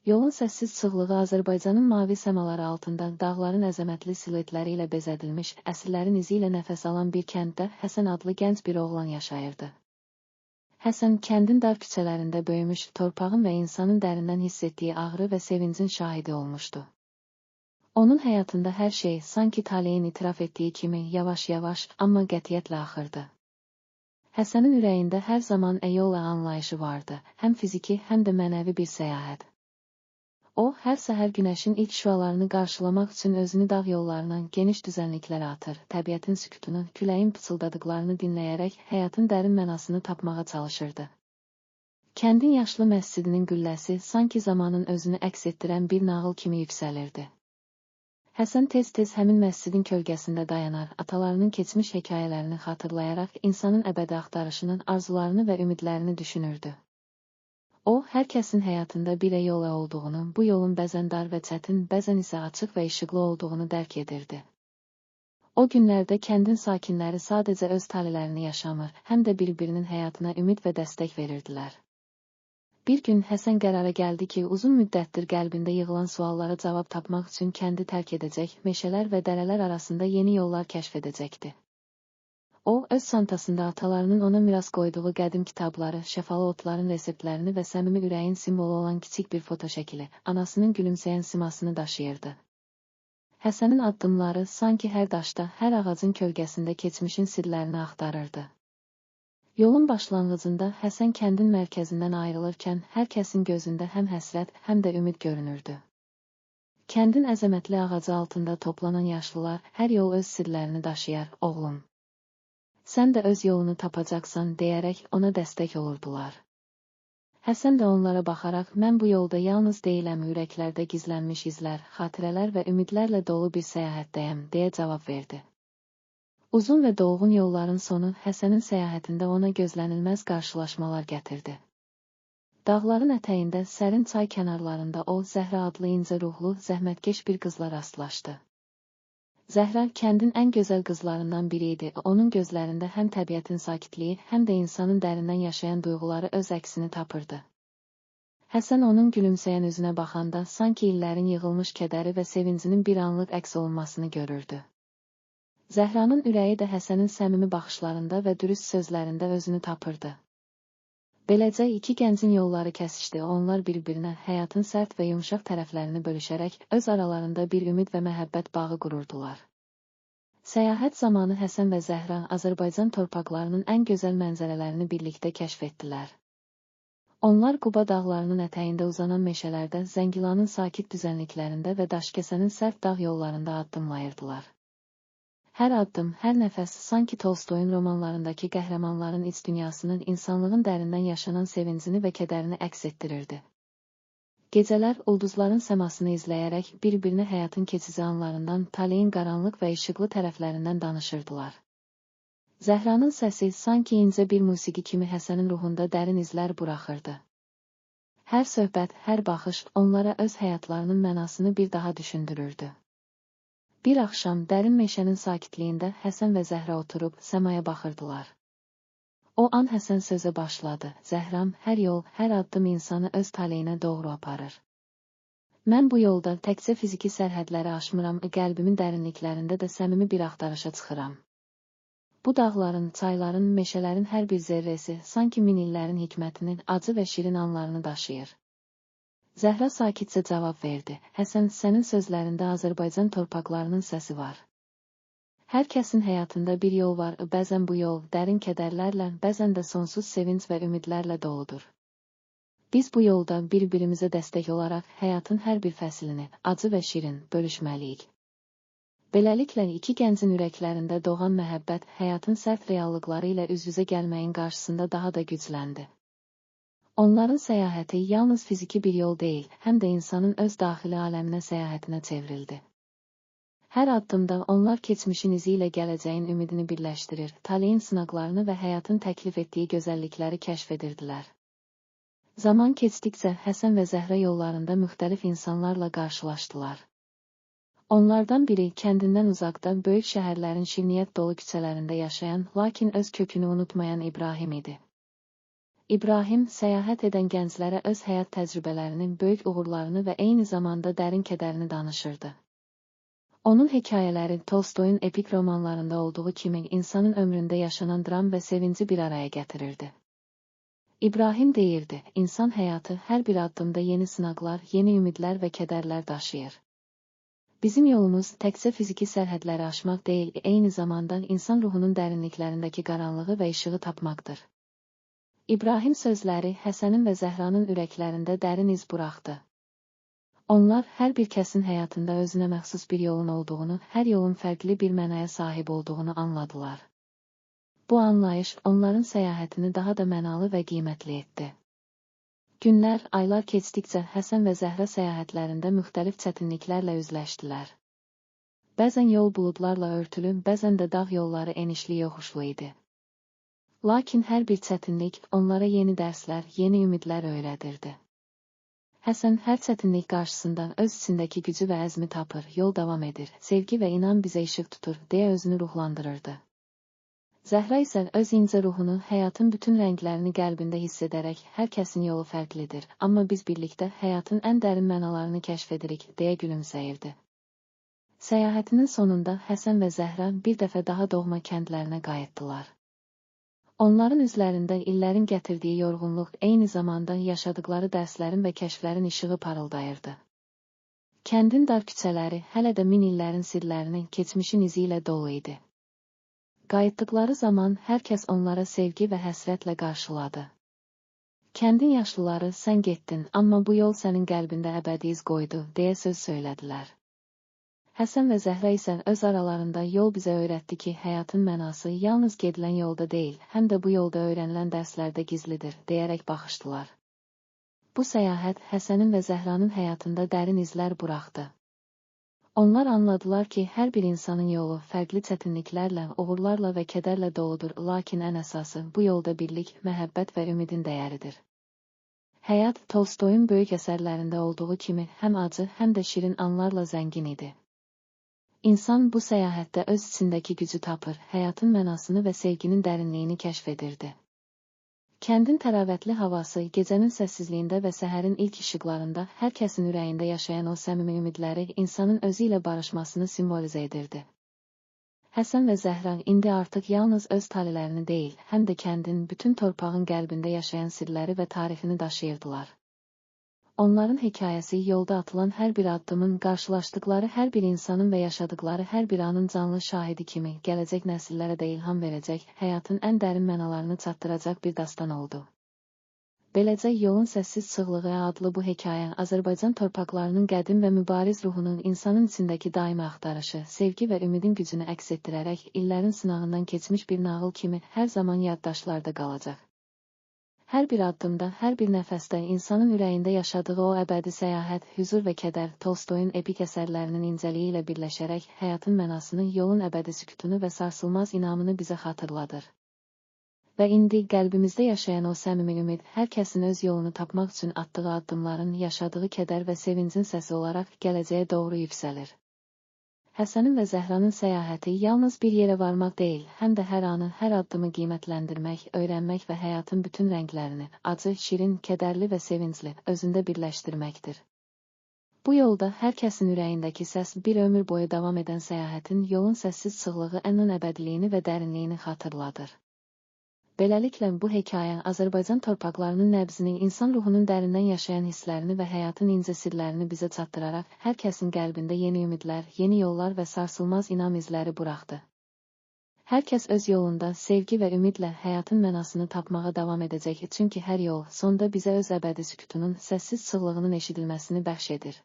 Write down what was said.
Yolun səssiz çığlığı Azərbaycanın mavi səmaları altında dağların əzəmətli siluetləri ilə bezədilmiş, əsrlərin izi ilə nəfəs alan bir kənddə Həsən adlı gənc bir oğlan yaşayırdı. Həsən kəndin dar küçələrində böyümüş, torpağın və insanın dərindən hiss etdiyi ağrı və sevincin şahidi olmuşdu. Onun həyatında hər şey sanki taleyin itiraf etdiyi kimi yavaş-yavaş, amma qətiyyətlə axırdı. Həsənin ürəyində hər zaman yola anlayışı vardı, həm fiziki, həm də mənəvi bir səyahət. O, hər səhər günəşin ilk şüalarını qarşılamaq üçün özünü dağ yollarından geniş düzənliklərə atır, təbiətin sükutunu, küləyin pıçıldadıqlarını dinləyərək həyatın dərin mənasını tapmağa çalışırdı. Kəndin yaşlı məscidinin gülləsi sanki zamanın özünü əks etdirən bir nağıl kimi yüksəlirdi. Həsən tez-tez həmin məscidin kölgəsində dayanar, atalarının keçmiş hekayələrini xatırlayaraq insanın əbədi axtarışının arzularını və ümidlərini düşünürdü. O, hər kəsin həyatında bir yol olduğunu, bu yolun bəzən dar və çətin, bəzən isə açıq və işıqlı olduğunu dərk edirdi. O günlərdə kəndin sakinləri sadəcə öz talelərini yaşamır, həm də bir-birinin həyatına ümid və dəstək verirdilər. Bir gün Həsən qərara gəldi ki, uzun müddətdir qəlbində yığılan suallara cavab tapmaq üçün kəndi tərk edəcək, meşələr və dərələr arasında yeni yollar kəşf edəcəkdi. O, öz çantasında atalarının ona miras qoyduğu qədim kitabları, şəfalı otların reseptlərini və səmimi ürəyin simvolu olan kiçik bir fotoşəkili, anasının gülümsəyən simasını daşıyırdı. Həsənin addımları sanki hər daşda, hər ağacın kölgəsində keçmişin sirlərini axtarırdı. Yolun başlanğıcında Həsən kəndin mərkəzindən ayrılırkən hər kəsin gözündə həm həsrət, həm də ümid görünürdü. Kəndin əzəmətli ağacı altında toplanan yaşlılar hər yol öz sirlərini daşıyar, oğlum. Sən də öz yolunu tapacaqsan, deyərək ona dəstək olurdular. Həsən də onlara baxaraq, mən bu yolda yalnız deyiləm, ürəklərdə gizlənmiş izlər, xatirələr və ümidlərlə dolu bir səyahətdəyəm, deyə cavab verdi. Uzun və dolğun yolların sonu Həsənin səyahətində ona gözlənilməz qarşılaşmalar gətirdi. Dağların ətəyində, sərin çay kənarlarında o, Zəhra adlı incə ruhlu, zəhmətkeş bir qızla rastlaşdı. Zəhra kəndin ən gözəl qızlarından biri idi. Onun gözlərində həm təbiətin sakitliyi, həm də insanın dərindən yaşayan duyğuları öz əksini tapırdı. Həsən onun gülümsəyən üzünə baxanda sanki illərin yığılmış kədəri və sevincinin bir anlıq əks olunmasını görürdü. Zəhranın ürəyi də Həsənin səmimi baxışlarında və dürüst sözlərində özünü tapırdı. Beləcə iki gəncin yolları kəsişdi, onlar bir-birinə həyatın sərt və yumşaq tərəflərini bölüşərək öz aralarında bir ümid və məhəbbət bağı qururdular. Səyahət zamanı Həsən və Zəhra Azərbaycan torpaqlarının ən gözəl mənzərələrini birlikdə kəşf etdilər. Onlar Quba dağlarının ətəyində uzanan meşələrdə, Zəngilanın sakit düzənliklərində və Daşkəsənin sərt dağ yollarında addımlayırdılar. Hər addım, hər nəfəs sanki Tolstoyun romanlarındakı qəhrəmanların iç dünyasının, insanlığın dərindən yaşanan sevincini və kədərini əks etdirirdi. Gecələr ulduzların səmasını izləyərək bir-birinə həyatın keçici anlarından, taleyin qaranlıq və işıqlı tərəflərindən danışırdılar. Zəhranın səsi sanki incə bir musiqi kimi Həsənin ruhunda dərin izlər buraxırdı. Hər söhbət, hər baxış onlara öz həyatlarının mənasını bir daha düşündürürdü. Bir axşam dərin meşənin sakitliyində Həsən və Zəhra oturub səmaya baxırdılar. O an Həsən sözə başladı. Zəhram, hər yol, hər addım insanı öz taleyinə doğru aparır. Mən bu yolda təkcə fiziki sərhədləri aşmıram, qəlbimin dərinliklərində də səmimi bir axtarışa çıxıram. Bu dağların, çayların, meşələrin hər bir zərrəsi sanki min illərin hikmətinin acı və şirin anlarını daşıyır. Zəhra sakitcə cavab verdi. Həsən, sənin sözlərində Azərbaycan torpaqlarının səsi var. Hər kəsin həyatında bir yol var, bəzən bu yol dərin kədərlərlə, bəzən də sonsuz sevinc və ümidlərlə doludur. Biz bu yolda bir-birimizə dəstək olaraq həyatın hər bir fəslini, acı və şirin, bölüşməliyik. Beləliklə iki gəncin ürəklərində doğan məhəbbət həyatın sərt reallıqları ilə üz-üzə gəlməyin qarşısında daha da gücləndi. Onların səyahəti yalnız fiziki bir yol deyil, həm də insanın öz daxili aləminə səyahətinə çevrildi. Hər addımda onlar keçmişin izi ilə gələcəyin ümidini birləşdirir, taleyin sınaqlarını və həyatın təklif etdiyi gözəllikləri kəşf edirdilər. Zaman keçdikcə Həsən və Zəhra yollarında müxtəlif insanlarla qarşılaşdılar. Onlardan biri kəndindən uzaqda böyük şəhərlərin şirniyyət dolu küçələrində yaşayan, lakin öz kökünü unutmayan İbrahim idi. İbrahim, səyahət edən gənclərə öz həyat təcrübələrinin böyük uğurlarını və eyni zamanda dərin kədərini danışırdı. Onun hekayələri Tolstoyun epik romanlarında olduğu kimi insanın ömründə yaşanan dram və sevinci bir araya gətirirdi. İbrahim deyirdi, insan həyatı hər bir addımda yeni sınaqlar, yeni ümidlər və kədərlər daşıyır. Bizim yolumuz təkcə fiziki sərhədləri aşmaq deyil, eyni zamanda insan ruhunun dərinliklərindəki qaranlığı və işığı tapmaqdır. İbrahim sözləri Həsənin və Zəhranın ürəklərində dərin iz buraxdı. Onlar hər bir kəsin həyatında özünə məxsus bir yolun olduğunu, hər yolun fərqli bir mənaya sahib olduğunu anladılar. Bu anlayış onların səyahətini daha da mənalı və qiymətli etdi. Günlər, aylar keçdikcə Həsən və Zəhra səyahətlərində müxtəlif çətinliklərlə üzləşdilər. Bəzən yol buludlarla örtülü, bəzən də dağ yolları enişli yoxuşlu idi. Lakin hər bir çətinlik onlara yeni dərslər, yeni ümidlər öyrədirdi. Həsən hər çətinlik qarşısında öz içindəki gücü və əzmi tapır, yol davam edir, sevgi və inan bizə işıq tutur, deyə özünü ruhlandırırdı. Zəhra isə öz incə ruhunu, həyatın bütün rənglərini qəlbində hiss edərək, hər kəsin yolu fərqlidir, amma biz birlikdə həyatın ən dərin mənalarını kəşf edirik, deyə gülümsəyirdi. Səyahətinin sonunda Həsən və Zəhra bir dəfə daha doğma kəndlərinə qayıtdılar. Onların üzlərində illərin gətirdiyi yorğunluq, eyni zamanda yaşadıkları dərslərin və kəşflərin işığı parıldayırdı. Kəndin dar küçələri hələ də min illərin sirlərinin, keçmişin izi ilə dolu idi. Qayıtdıkları zaman hər kəs onlara sevgi və həsrətlə qarşıladı. Kəndin yaşlıları, sən getdin, amma bu yol sənin qəlbində əbədi iz qoydu, deyə söz söylədilər. Həsən və Zəhra isə öz aralarında yol bizə öyrətdi ki, həyatın mənası yalnız gedilən yolda deyil, həm də bu yolda öyrənilən dərslərdə gizlidir, deyərək baxışdılar. Bu səyahət Həsənin və Zəhranın həyatında dərin izlər buraxdı. Onlar anladılar ki, hər bir insanın yolu fərqli çətinliklərlə, uğurlarla və kədərlə doludur, lakin ən əsası bu yolda birlik, məhəbbət və ümidin dəyəridir. Həyat Tolstoyun böyük əsərlərində olduğu kimi həm acı, həm də şirin anlarla zəngin idi. İnsan bu səyahətdə öz içindəki gücü tapır, həyatın mənasını və sevginin dərinliyini kəşf edirdi. Kəndin təravətli havası, gecənin səssizliyində və səhərin ilk işıqlarında hər kəsin ürəyində yaşayan o səmimi ümidləri insanın özü ilə barışmasını simvolizə edirdi. Həsən və Zəhra indi artıq yalnız öz talelərini deyil, həm də kəndin, bütün torpağın qəlbində yaşayan sirləri və tarixini daşıyırdılar. Onların hekayəsi yolda atılan hər bir addımın, qarşılaşdıkları hər bir insanın və yaşadıkları hər bir anın canlı şahidi kimi gələcək nəsillərə də ilham verəcək, həyatın ən dərin mənalarını çatdıracaq bir dastan oldu. Beləcə, Yolun Səssiz Çığlığı adlı bu hekayə Azərbaycan torpaqlarının qədim və mübariz ruhunun insanın içindəki daimi axtarışı, sevgi və ümidin gücünü əks etdirərək illərin sınağından keçmiş bir nağıl kimi hər zaman yaddaşlarda qalacaq. Hər bir addımda, hər bir nəfəsdə insanın ürəyində yaşadığı o əbədi səyahət, hüzur və kədər Tolstoyun epik əsərlərinin incəliyi ilə birləşərək həyatın mənasını, yolun əbədi sükutunu və sarsılmaz inamını bizə xatırladır. Və indi qəlbimizdə yaşayan o səmimi ümid, hər kəsin öz yolunu tapmaq üçün atdığı addımların, yaşadığı kədər və sevincin səsi olaraq gələcəyə doğru yüksəlir. Həsənin və Zəhranın səyahəti yalnız bir yerə varmaq deyil, həm də hər anı, hər addımı qiymətləndirmək, öyrənmək və həyatın bütün rənglərini, acı, şirin, kədərli və sevincli, özündə birləşdirməkdir. Bu yolda hər kəsin ürəyindəki səs bir ömür boyu davam edən səyahətin Yolun Səssiz Çığlığı ən əbədiliyini və dərinliyini xatırladır. Beləliklə, bu hekayə Azərbaycan torpaqlarının nəbzini, insan ruhunun dərindən yaşayan hisslərini və həyatın incə sirlərini bizə çatdıraraq, hər kəsin qəlbində yeni ümidlər, yeni yollar və sarsılmaz inam izləri buraxdı. Hər kəs öz yolunda sevgi və ümidlə həyatın mənasını tapmağa davam edəcək, çünki hər yol sonda bizə öz əbədi sükutunun, səssiz çığlığının eşidilməsini bəxş edir.